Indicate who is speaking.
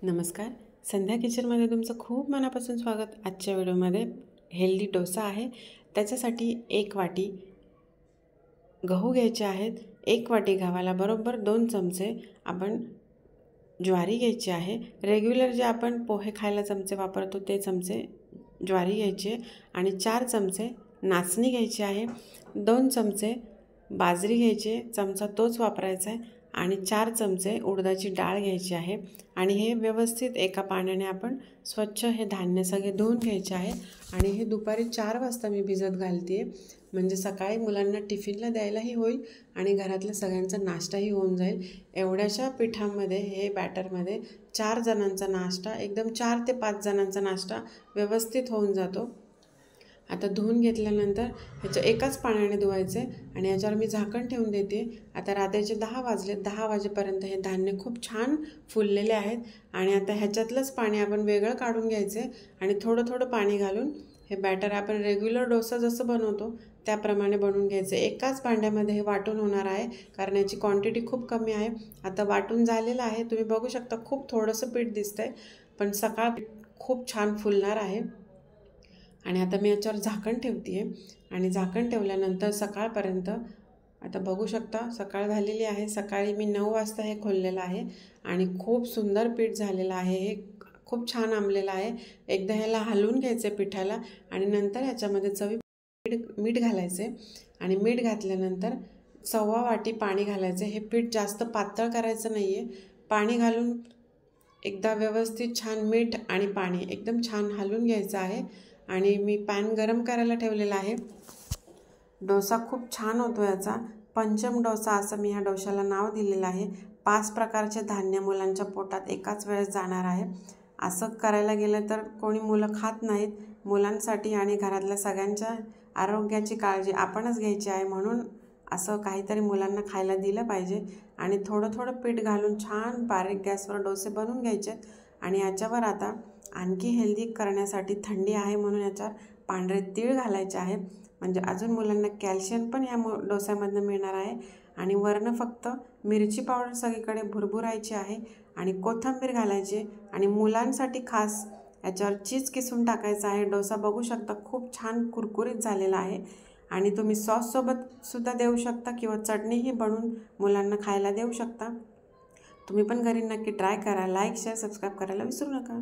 Speaker 1: नमस्कार, संध्या किचनमध्ये तुमचं खूप मनापासून स्वागत। आजच्या व्हिडिओमध्ये हेल्दी डोसा आहे। त्याच्यासाठी 1 वाटी गहू घ्यायचे आहेत। 1 वाटी गव्हाला बरोबर 2 चमचे आपण ज्वारी घ्यायची आहे। रेग्युलर जे आपण पोहे खायला चमचे वापरतो ते चमचे ज्वारी घ्यायचे आणि 4 चमचे नाचणी घ्यायची आहे। 2 चमचे बाजरी घ्यायचे, चमचा तोच वापरायचा आहे आणि 4 चमचे उडदाची डाळ घ्यायची आहे आणि हे व्यवस्थित एका पाण्याने आपण स्वच्छ हे धान्य सगळे धुवून घ्यायचे आहे आणि हे दुपारी 4 वाजता मी भिजत घालते, म्हणजे सकाळी मुलांना टिफिनला द्यायलाही होईल आणि घरातल्या सगळ्यांचा नाश्ताही होऊन जाईल। एवढ्याशा पिठामध्ये हे बॅटरमध्ये 4 जणांचा नाश्ता, एकदम 4 ते 5 जणांचा नाश्ता व्यवस्थित होऊन जातो। आता धुवून घेतल्यानंतर ह्याचं एकाच पाण्याने धुवायचे आणि याच्यावर मी झाकण ठेवून देते। आता रात्रीचे 10 वाजले, 10 वाजेपर्यंत हे धान्य खूप छान फुललेले आहेत आणि आता ह्याच्यातलंच पाणी आपण वेगळं काढून घ्यायचे आणि थोडं थोडं पाणी घालून हे बॅटर आपण रेग्युलर डोसा जसं बनवतो त्याप्रमाणे बनवून घ्यायचे। एकाच भांड्यामध्ये हे वाटून होणार आहे कारण याची क्वांटिटी खूप कमी आहे। आता वाटून झालेलं आहे, तुम्ही बघू शकता खूप थोडंसं पीठ दिसतंय, पण सकाळ खूप छान फुलणार आहे। आणि आता मी याच्यावर झाकण ठेवते आहे आणि झाकण ठेवल्यानंतर सकाळपर्यंत, आता बघू शकता सकाळ झालेली आहे। सकाळी मी 9 वाजता हे खोललेलं आहे आणि खूप सुंदर पीठ झालेलं आहे। हे खूप छान आंबलेलं आहे। एकदा ह्याला हलवून घ्यायचे पिठाला आणि नंतर ह्याच्यामध्ये मीठ घालायचे आणि मीठ घातल्यानंतर 1/4 वाटी पाणी घालायचे। हे पीठ जास्त पातळ करायचं नाही आहे। पाणी घालून एकदा व्यवस्थित छान मीठ आणि पाणी एकदम छान हलवून घ्यायचं आहे आणि मी पॅन गरम करायला ठेवलेला आहे। डोसा खूप छान होतो याचा, पंचम डोसा असं मी ह्या डोशाला नाव दिलेलं आहे। 5 प्रकारचे धान्य मुलांच्या पोटात एकाच वेळेस जाणार आहे। असं करायला गेलं तर कोणी मुलं खात नाहीत। मुलांसाठी आणि घरातल्या सगळ्यांच्या आरोग्याची काळजी आपणच घ्यायची आहे, म्हणून असं काहीतरी मुलांना खायला दिलं पाहिजे। आणि थोडं थोडं पीठ घालून छान बारीक गॅसवर डोसे बनवून घ्यायचे आणि याच्यावर आता आणखी हेल्दी करण्यासाठी थंडी आहे म्हणून याच्यावर पांढरे तीळ घालायचे आहेत, म्हणजे अजून मुलांना कॅल्शियम पण या डोस्यामधनं मिळणार आहे। आणि वरनं फक्त मिरची पावडर सगळीकडे भुरभुरायची आहे आणि कोथिंबीर घालायची आणि मुलांसाठी खास याच्यावर चीज किसून टाकायचं आहे। डोसा बघू शकता खूप छान कुरकुरीत झालेला आहे आणि तुम्ही सॉससोबत सुद्धा देऊ शकता किंवा चटणीही बनवून मुलांना खायला देऊ शकता। तुम्ही पण घरी नक्की ट्राय करा। लाईक, शेअर, सबस्क्राईब करायला विसरू नका।